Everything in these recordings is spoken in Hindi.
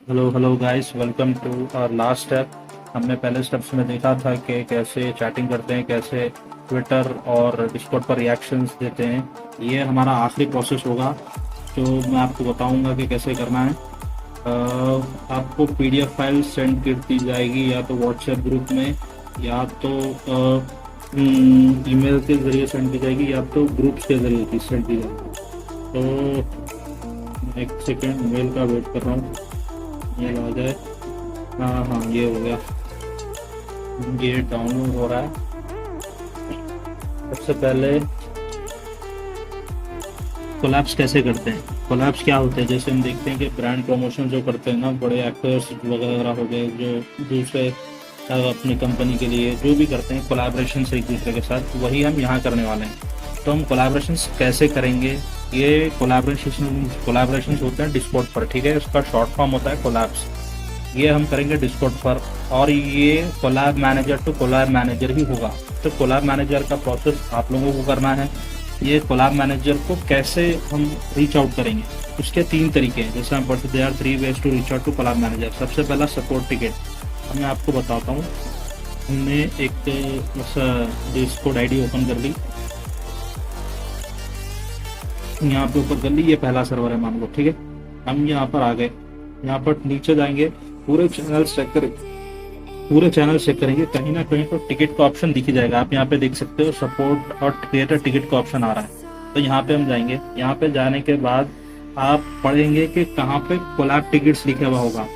Hello hello guys, welcome to our last step. हमने पहले स्टेप्स में देखा था कि कैसे चैटिंग करते हैं, कैसे ट्विटर और डिस्कॉर्ड पर रिएक्शंस देते हैं। ये हमारा आखिरी प्रोसेस होगा जो मैं आपको बताऊंगा कि कैसे करना है। आपको पीडीएफ फाइल सेंड कर दी जाएगी या तो व्हाट्सएप ग्रुप में, या तो ईमेल के ज़रिए सेंड की जाएगी, या तो ग्रुप्स के ज़रिए सेंड की जाएगी। तो एक सेकेंड, मेल का वेट कर रहा हूँ, मेल आ जाए। हाँ हाँ, ये हो गया, ये डाउनलोड हो रहा है। सबसे पहले कोलैप्स कैसे करते हैं। कोलैप्स क्या होते हैं, जैसे हम देखते हैं कि ब्रांड प्रमोशन जो करते हैं ना, बड़े एक्टर्स वगैरह हो गए जो दूसरे अपनी कंपनी के लिए जो भी करते हैं कोलैबोरेशन एक दूसरे के साथ, वही हम यहाँ करने वाले हैं। तो हम कोलैबोरेशन कैसे करेंगे। ये कोलैबोरेशन होते हैं डिस्कॉर्ड पर, ठीक है। इसका शॉर्ट फॉर्म होता है कोलैप्स। ये हम करेंगे डिस्कॉर्ड पर, और ये collab manager to collab manager ही होगा। तो कोलैब मैनेजर का प्रोसेस आप लोगों को करना है। ये कोलैब मैनेजर को कैसे हम रीच आउट करेंगे, उसके 3 तरीके हैं। जैसे हम पढ़ते, there are 3 ways to reach out to collab manager. सबसे पहला सपोर्ट टिकट। मैं आपको बताता हूँ। हमने एक डिस्कॉर्ड आईडी ओपन कर ली, यहाँ पे ऊपर कर ली, ये पहला सर्वर है मान लो, ठीक है। हम यहाँ पर आ गए, यहाँ पर नीचे जाएंगे, पूरे चैनल चेक करें, पूरे चैनल चेक करेंगे, कहीं ना कहीं तो टिकट का ऑप्शन दिख ही जाएगा। आप यहाँ पे देख सकते हो सपोर्ट और क्रिएटर टिकट का ऑप्शन आ रहा है। तो यहाँ पे हम जाएंगे, यहाँ पे जाने के बाद आप पढ़ेंगे कि कहाँ पे कोलैब टिकट्स लिखा हुआ होगा।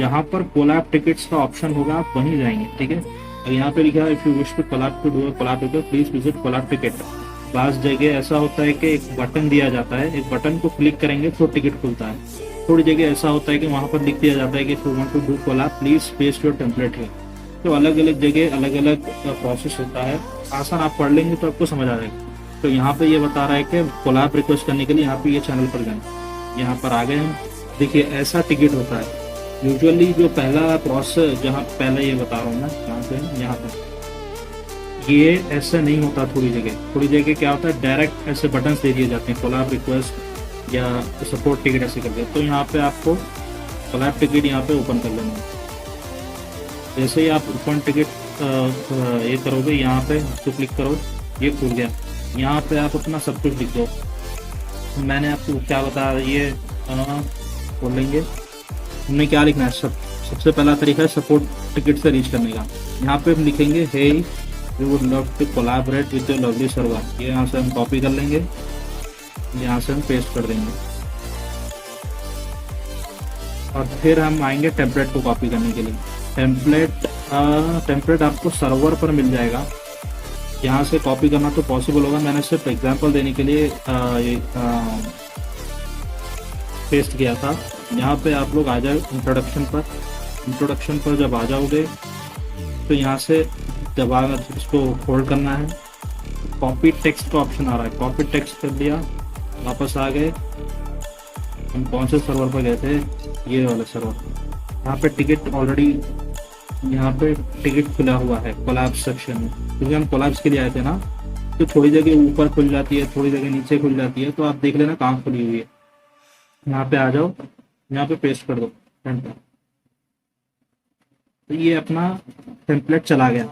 यहाँ पर कोलैब टिकट्स का ऑप्शन होगा, आप वहीं जाएंगे, ठीक है। और यहाँ पे लिखा है if you wish to collab to do collab ticket please visit collab ticket. बास जगह ऐसा होता है कि एक बटन दिया जाता है, एक बटन को क्लिक करेंगे तो टिकट खुलता है। थोड़ी जगह ऐसा होता है कि वहाँ पर लिख दिया जाता है कि if you want to do collab please paste your template है। तो अलग अलग जगह अलग अलग प्रोसेस होता है। आसान आप पढ़ लेंगे तो आपको समझ आ जाएगा। तो यहाँ पे ये बता रहा है कि कोलैब रिक्वेस्ट करने के लिए यहाँ पे ये चैनल पर जाएं। यहाँ पर आ गए हम, देखिए ऐसा टिकट होता है। यूजुअली जो पहला प्रोसेस, जहाँ पहले ये बता रहा हूँ मैं, यहाँ पे यहाँ पे ये ऐसा नहीं होता। थोड़ी जगह क्या होता है, डायरेक्ट ऐसे बटन दे दिए जाते हैं, कोलैब रिक्वेस्ट या सपोर्ट टिकट ऐसे करके। तो यहाँ पे आपको कोलैब टिकट यहाँ पे ओपन कर लेना है। जैसे ही आप ओपन टिकट ये करोगे, यहाँ पे तो क्लिक करो, ये खुल गया। यहाँ पे आप अपना सब कुछ लिख दो। मैंने आपको क्या बताया, ये खोल लेंगे। हमने क्या लिखना है, सबसे पहला तरीका है सपोर्ट टिकट से रीच करने का। यहाँ पे हम लिखेंगे hey we would love to collaborate with your lovely server. ये यहाँ से हम कॉपी कर लेंगे, यहाँ से हम पेस्ट कर देंगे, और फिर हम आएंगे टेम्पलेट को कॉपी करने के लिए। टेम्पलेट आपको सर्वर पर मिल जाएगा। यहाँ से कॉपी करना तो पॉसिबल होगा, मैंने सिर्फ एग्जांपल देने के लिए पेस्ट किया था। यहाँ पे आप लोग आ जाओ इंट्रोडक्शन पर जब आ जाओगे तो यहाँ से दबाना, इसको होल्ड करना है। कॉपी टेक्स्ट का ऑप्शन आ रहा है, कॉपी टेक्स्ट कर दिया, वापस आ गए। हम कौन से सर्वर पर गए थे, ये वाला सर्वर। यहाँ पे टिकट ऑलरेडी, यहाँ पे टिकट खुला हुआ है कोलैब्स सेक्शन में, क्योंकि हम कोलैब्स के लिए आए थे ना। तो थोड़ी जगह ऊपर खुल जाती है, थोड़ी जगह नीचे खुल जाती है, तो आप देख लेना कहाँ खुली हुई है। यहाँ पे आ जाओ, यहाँ पे पेस्ट कर दो टेम्पलेट। तो ये अपना टेम्पलेट चला गया।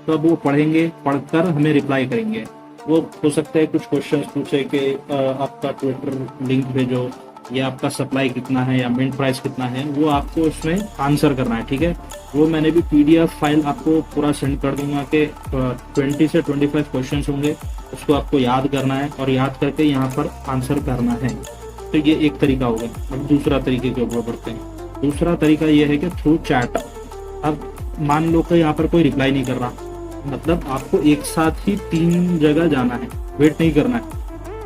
तो अब वो पढ़ेंगे, पढ़कर हमें रिप्लाई करेंगे। वो हो सकता है कुछ क्वेश्चंस पूछे कि आपका ट्विटर लिंक भेजो, या आपका सप्लाई कितना है, या मिंट प्राइस कितना है, वो आपको उसमें आंसर करना है, ठीक है। वो मैंने भी पीडीएफ फाइल आपको पूरा सेंड कर दूंगा कि 20 से 25 क्वेश्चंस होंगे, उसको आपको याद करना है, और याद करके यहाँ पर आंसर करना है। तो ये एक तरीका हो गया। अब दूसरा तरीके के ऊपर बढ़ते हैं। दूसरा तरीका ये है कि थ्रू चैट। अब मान लो कि यहाँ पर कोई रिप्लाई नहीं कर रहा, मतलब आपको एक साथ ही 3 जगह जाना है, वेट नहीं करना है।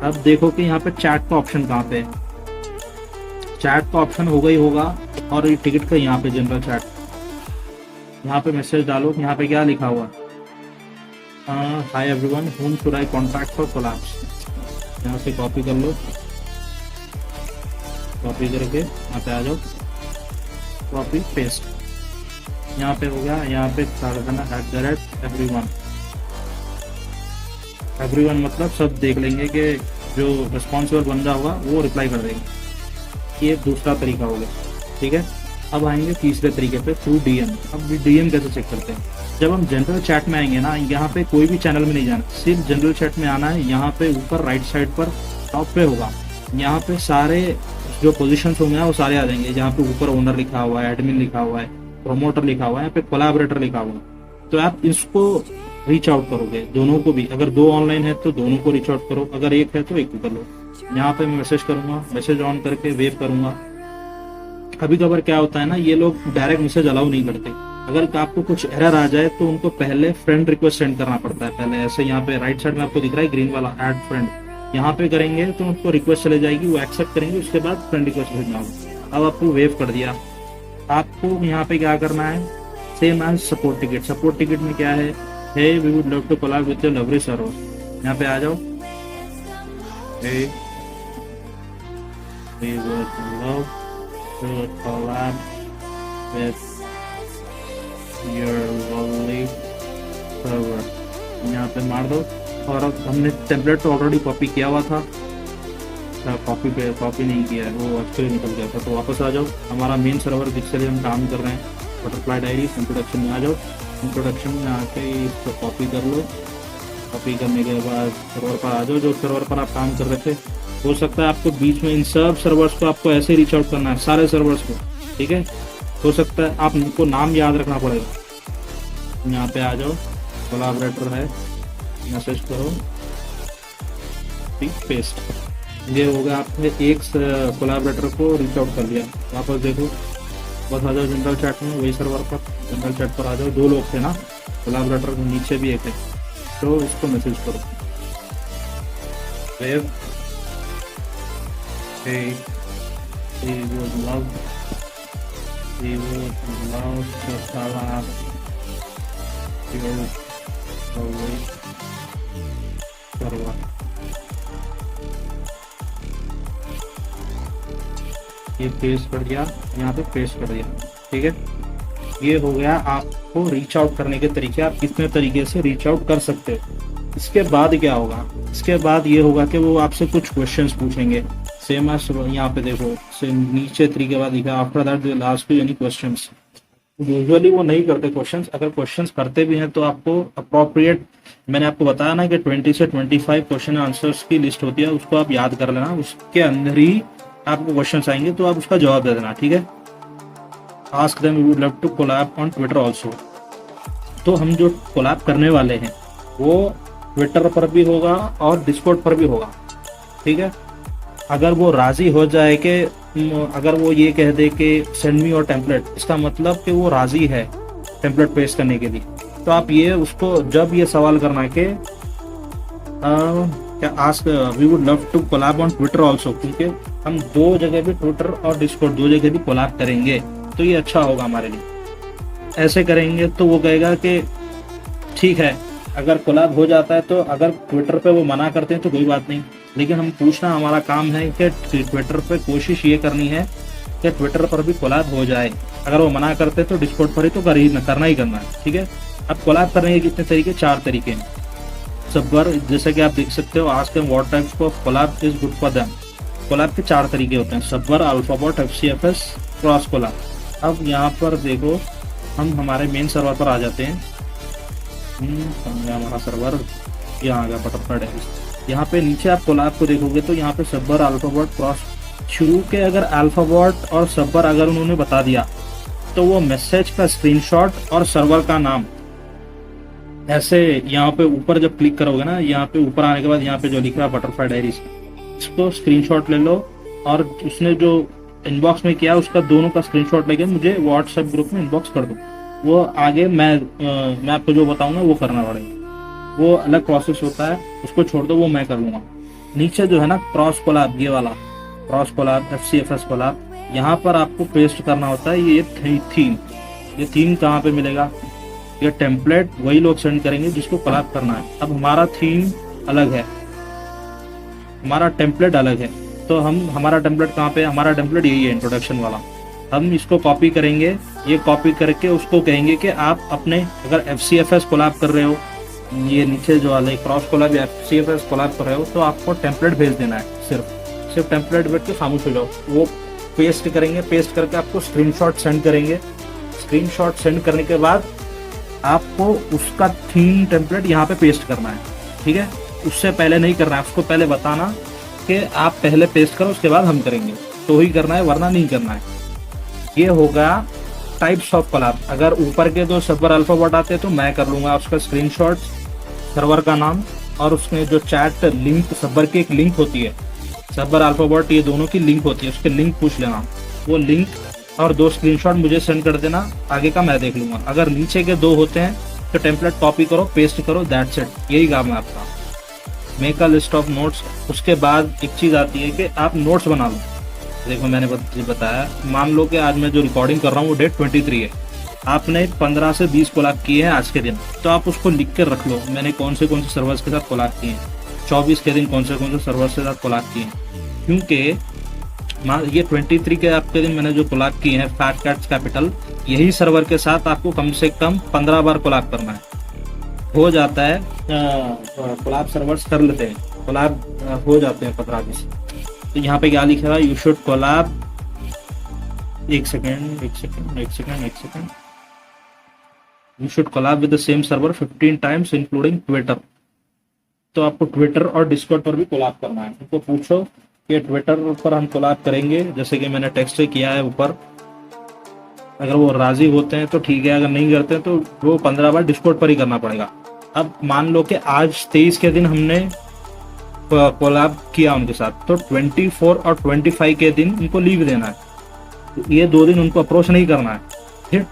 अब देखो कि यहाँ पे चैट का ऑप्शन कहाँ पे है। चैट का ऑप्शन होगा ही होगा, और ये टिकट का यहाँ पे जनरल चैट, यहाँ पे मैसेज डालो। यहाँ पे क्या लिखा हुआ, hi everyone, whom should I contact for collapse। यहाँ से कॉपी कर लो, कॉपी करके यहाँ पे आ जाओ, कॉपी पेस्ट, यहाँ पे हो गया। यहाँ पे एवरीवन मतलब सब देख लेंगे कि जो रिस्पॉन्सिबल बंदा होगा वो रिप्लाई कर देंगे। ये दूसरा तरीका हो गया, ठीक है। अब आएंगे तीसरे तरीके पे थ्रू डीएम। अब डीएम कैसे चेक करते हैं, जब हम जनरल चैट में आएंगे ना, यहाँ पे कोई भी चैनल में नहीं जाना, सिर्फ जनरल चैट में आना है। यहाँ पे ऊपर राइट साइड पर टॉप पे होगा, यहाँ पे सारे जो पोजीशंस होंगे ना वो सारे आ जाएंगे। जहाँ पे ऊपर ओनर लिखा हुआ है, एडमिन लिखा हुआ है, प्रोमोटर लिखा हुआ है, यहाँ पे कोलैबोरेटर लिखा हुआ है। तो आप इसको रीच आउट करोगे दोनों को भी। अगर दो ऑनलाइन है तो दोनों को रीच आउट करो, अगर एक है तो एक को कर लो। यहाँ पे मैं मैसेज करूंगा, मैसेज ऑन करके वेव करूंगा। कभी कभार क्या होता है ना, ये लोग डायरेक्ट मैसेज अलाउ नहीं करते। अगर आपको कुछ एरर आ जाए तो उनको पहले फ्रेंड रिक्वेस्ट सेंड करना पड़ता है। पहले ऐसे यहाँ पे राइट साइड में आपको दिख रहा है ग्रीन वाला ऐड फ्रेंड, यहाँ पे करेंगे तो उनको रिक्वेस्ट चले जाएगी, वो एक्सेप्ट करेंगे, उसके बाद फ्रेंड रिक्वेस्ट भेजना होगा। अब आपको वेव कर दिया, आपको यहाँ पे क्या करना है, same as support ticket. Support ticket में क्या है, hey we would love to collab with your lovely server. यहाँ पे आ जाओ, hey we would love to collab with your lovely server, यहाँ पे मार दो। और अब हमने टेम्पलेट तो ऑलरेडी कॉपी किया हुआ था, कॉपी नहीं किया है, वो एक्चुअली निकल गया था। तो वापस आ जाओ, हमारा मेन सर्वर जिसके लिए हम काम कर रहे हैं, बटरफ्लाई डायरीज। इंट्रोडक्शन में आ जाओ, इंट्रोडक्शन में आके इसको कॉपी कर लो। कॉपी करने के बाद सर्वर पर आ जाओ, जो सर्वर पर आप काम कर रहे थे। हो सकता है आपको बीच में इन सब सर्वर्स को आपको ऐसे रीच आउट करना है, सारे सर्वर्स को, ठीक है। हो सकता है आपको नाम याद रखना पड़ेगा। यहाँ पे आ जाओ, कोलैबोरेटर है, मैसेज करो, पेस्ट। ये हो गया, आपने एक कोलैबोरेटर को रीच आउट कर लिया। वापस देखो, बस आ जाओ जनरल चैट में, वही सर्वर पर जनरल चैट पर आ जाओ। दो लोग थे ना कोलैबोरेटर, नीचे भी एक है, तो इसको मैसेज करो, wave he would love to collab your server। ये पेस्ट कर दिया, यहाँ पे पेस्ट कर दिया, ठीक है। ये हो गया आपको रीच आउट करने के तरीके, आप कितने तरीके से रीच आउट कर सकते हो। इसके बाद क्या होगा, इसके बाद ये होगा कि वो आपसे कुछ क्वेश्चंस पूछेंगे, सेम एज यहाँ पे देखो, सेम नीचे तरीके बाद लिखा after that they last any questions. Usually वो नहीं करते क्वेश्चंस, अगर क्वेश्चंस करते भी हैं तो आपको अप्रोप्रिएट, मैंने आपको बताया ना कि 20 से 25 क्वेश्चन आंसर्स की लिस्ट होती है, उसको आप याद कर लेना, उसके अंदर ही आपको क्वेश्चंस आएंगे तो आप उसका जवाब दे देना, ठीक है। Ask them we would love to collab on Twitter also. तो हम जो कोलैब करने वाले हैं वो ट्विटर पर भी होगा और डिस्कॉर्ड पर भी होगा, ठीक है। अगर वो राजी हो जाए कि, अगर वो ये कह दे कि सेंड मी योर टेम्पलेट, इसका मतलब कि वो राजी है टेम्पलेट पेस्ट करने के लिए, तो आप ये उसको जब ये सवाल करना है कि क्या ask we would love to collab on Twitter also, क्योंकि हम दो जगह भी, ट्विटर और डिस्कॉर्ड दो जगह भी कोलैब करेंगे, तो ये अच्छा होगा हमारे लिए। ऐसे करेंगे तो वो कहेगा कि ठीक है, अगर कोलैब हो जाता है तो, अगर ट्विटर पे वो मना करते हैं तो कोई बात नहीं, लेकिन हम पूछना हमारा काम है कि ट्विटर पे कोशिश ये करनी है कि ट्विटर पर भी कोलैब हो जाए। अगर वो मना करते हैं तो डिस्कॉर्ड पर ही तो करना ही करना है, ठीक है। अब कोलैब करने के कितने तरीके, 4 तरीके हैं। सब बार जैसे कि आप देख सकते हो, ask them what types of collab is good for them. Collab के 4 तरीके होते हैं, सबवर, अल्फाबॉट, FCFS, क्रॉस कोलैब। अब यहाँ पर देखो, हम हमारे मेन सर्वर पर आ जाते हैं। हमारा सर्वर यहाँ आ गया, बटरफ्लाई डायरीज। यहाँ पे नीचे आप कोलैब को देखोगे तो यहाँ पे सबवर, अल्फाबॉट, क्रॉस शुरू के अगर अल्फाबॉट और सबवर अगर उन्होंने बता दिया तो वो मैसेज का स्क्रीनशॉट और सर्वर का नाम ऐसे यहाँ पे ऊपर जब क्लिक करोगे ना, यहाँ पे ऊपर आने के बाद यहाँ पे जो लिख रहा है बटरफ्लाई डायरीज, इसको स्क्रीनशॉट ले लो और उसने जो इनबॉक्स में किया उसका दोनों का स्क्रीनशॉट लेके मुझे व्हाट्सएप ग्रुप में इनबॉक्स कर दो। वो आगे मैं आपको जो बताऊंगा वो करना पड़ेगा, वो अलग प्रोसेस होता है, उसको छोड़ दो, वो मैं कर लूंगा। नीचे जो है ना क्रॉस कोलैब, ये वाला क्रॉस कोलैब, FCFS कोलैब, यहाँ पर आपको पेस्ट करना होता है ये थीम। ये थीम कहाँ पे मिलेगा, ये टेम्पलेट वही लोग सेंड करेंगे जिसको कोलैब करना है। अब हमारा थीम अलग है, हमारा टेम्पलेट अलग है, तो हमारा टेम्पलेट कहाँ पे है, हमारा टेम्पलेट यही है इंट्रोडक्शन वाला। हम इसको कॉपी करेंगे, ये कॉपी करके उसको कहेंगे कि आप अपने, अगर FCFS कोलैब कर रहे हो, ये नीचे जो वाले क्रॉस कोलैब या FCFS कोलैब कर रहे हो, तो आपको टेम्पलेट भेज देना है, सिर्फ टेम्पलेट भेज के खामोश हो जाओ। वो पेस्ट करेंगे, पेस्ट करके आपको स्क्रीनशॉट सेंड करेंगे। स्क्रीनशॉट सेंड करने के बाद आपको उसका थीम टेम्पलेट यहाँ पे पेस्ट करना है, ठीक है। उससे पहले नहीं करना है, उसको पहले बताना कि आप पहले पेस्ट करो उसके बाद हम करेंगे, तो ही करना है वरना नहीं करना है। ये होगा टाइप्स ऑफ कोलैब। अगर ऊपर के दो सर्वर अल्फाबेट आते हैं तो मैं कर लूँगा उसका स्क्रीनशॉट, सर्वर का नाम और उसमें जो चैट लिंक, सर्वर की एक लिंक होती है, सर्वर अल्फाबेट ये दोनों की लिंक होती है, उसके लिंक पूछ लेना, वो लिंक और 2 स्क्रीनशॉट मुझे सेंड कर देना, आगे का मैं देख लूँगा। अगर नीचे के 2 होते हैं तो टेम्पलेट कॉपी करो, पेस्ट करो, दैट्स इट, यही काम है आपका। Make a list of notes. उसके बाद एक चीज़ आती है कि आप नोट्स बना लो। देखो मैंने बताया, मान लो कि आज मैं जो रिकॉर्डिंग कर रहा हूँ वो डेट 23 है, आपने 15 से 20 कोलैब किए हैं आज के दिन, तो आप उसको लिख कर रख लो, मैंने कौन से सर्वर्स के साथ कोलैब किए हैं, 24 के दिन कौन से सर्वर्स के साथ कोलैब किए हैं। क्योंकि ये 23 के आपके दिन मैंने जो कोलैब किए हैं फैट कैट्स कैपिटल, यही सर्वर के साथ आपको कम से कम 15 बार कोलैब करना है, हो जाता है। कोलैब सर्वर्स कर लेते हैं, कोलैब हो जाते हैं 15-20। तो यहाँ पे क्या लिखा है, यू शुड कोलैब, एक second, you should collab with the same server 15 times including Twitter. तो आपको ट्विटर और डिस्कॉर्ड पर भी कोलैब करना है। उनको पूछो कि ट्विटर पर हम कोलैब करेंगे, जैसे कि मैंने टेक्स्ट किया है ऊपर, अगर वो राजी होते हैं तो ठीक है, अगर नहीं करते हैं तो वो 15 बार डिस्कॉर्ड पर ही करना पड़ेगा। अब मान लो कि आज 23 के दिन हमने कोलैब किया उनके साथ, तो 24 और 25 के दिन उनको लीव देना है, तो ये 2 दिन उनको अप्रोच नहीं करना है। फिर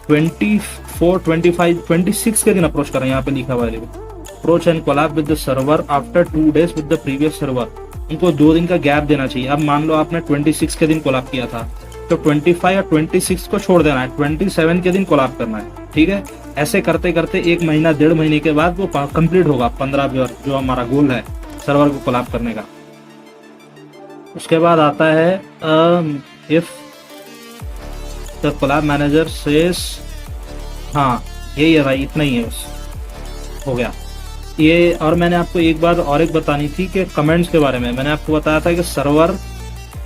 24, 25, 26 के दिन अप्रोच करना है, यहाँ पे लिखा हुआ है approach and collab with the server after 2 days with the previous server. उनको 2 दिन का गैप देना चाहिए। अब मान लो आपने 26 के दिन कोलैब किया था, तो 25 और 26 को छोड़ देना है, 27 के दिन कोलैब करना है, ठीक है। ऐसे करते करते 1 महीना 1.5 महीने के बाद वो कंप्लीट होगा 15 बार, जो हमारा गोल है सर्वर को कोलैब करने का। उसके बाद आता है if the collab manager says, हाँ यही है भाई, इतना ही है बस, हो गया ये। और मैंने आपको एक बात और एक बतानी थी कि कमेंट्स के बारे में। मैंने आपको बताया था कि सर्वर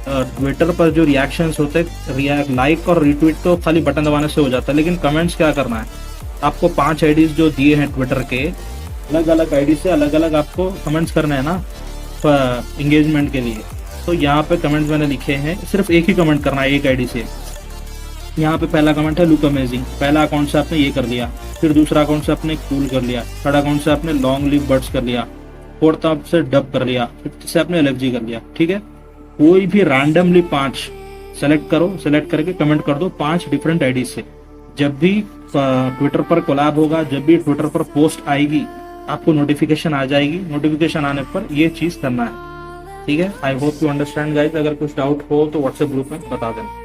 ट्विटर पर जो रिएक्शंस होते हैं, लाइक और रिट्वीट तो खाली बटन दबाने से हो जाता है, लेकिन कमेंट्स क्या करना है, आपको 5 आईडीज जो दिए हैं ट्विटर के, अलग अलग आईडी से अलग अलग आपको कमेंट्स करने हैं ना एंगेजमेंट के लिए। तो यहाँ पे कमेंट्स मैंने लिखे हैं, सिर्फ एक ही कमेंट करना है एक आईडी से। यहाँ पे पहला कमेंट है लुक अमेजिंग, पहला अकाउंट से आपने ये कर लिया, फिर दूसरा अकाउंट से आपने कूल कर लिया, थर्ड अकाउंट से आपने लॉन्ग लिव बर्ड्स कर लिया, फोर्थ अकाउंट से डब कर लिया, फिफ्थ से आपने एलएफजी कर लिया, ठीक है। कोई भी रैंडमली 5 सेलेक्ट करो, सेलेक्ट करके कमेंट कर दो 5 डिफरेंट आईडी से। जब भी ट्विटर पर कोलैब होगा, जब भी ट्विटर पर पोस्ट आएगी, आपको नोटिफिकेशन आ जाएगी। नोटिफिकेशन आने पर ये चीज करना है, ठीक है। I hope you understand guys. अगर कुछ डाउट हो तो व्हाट्सएप ग्रुप में बता देना।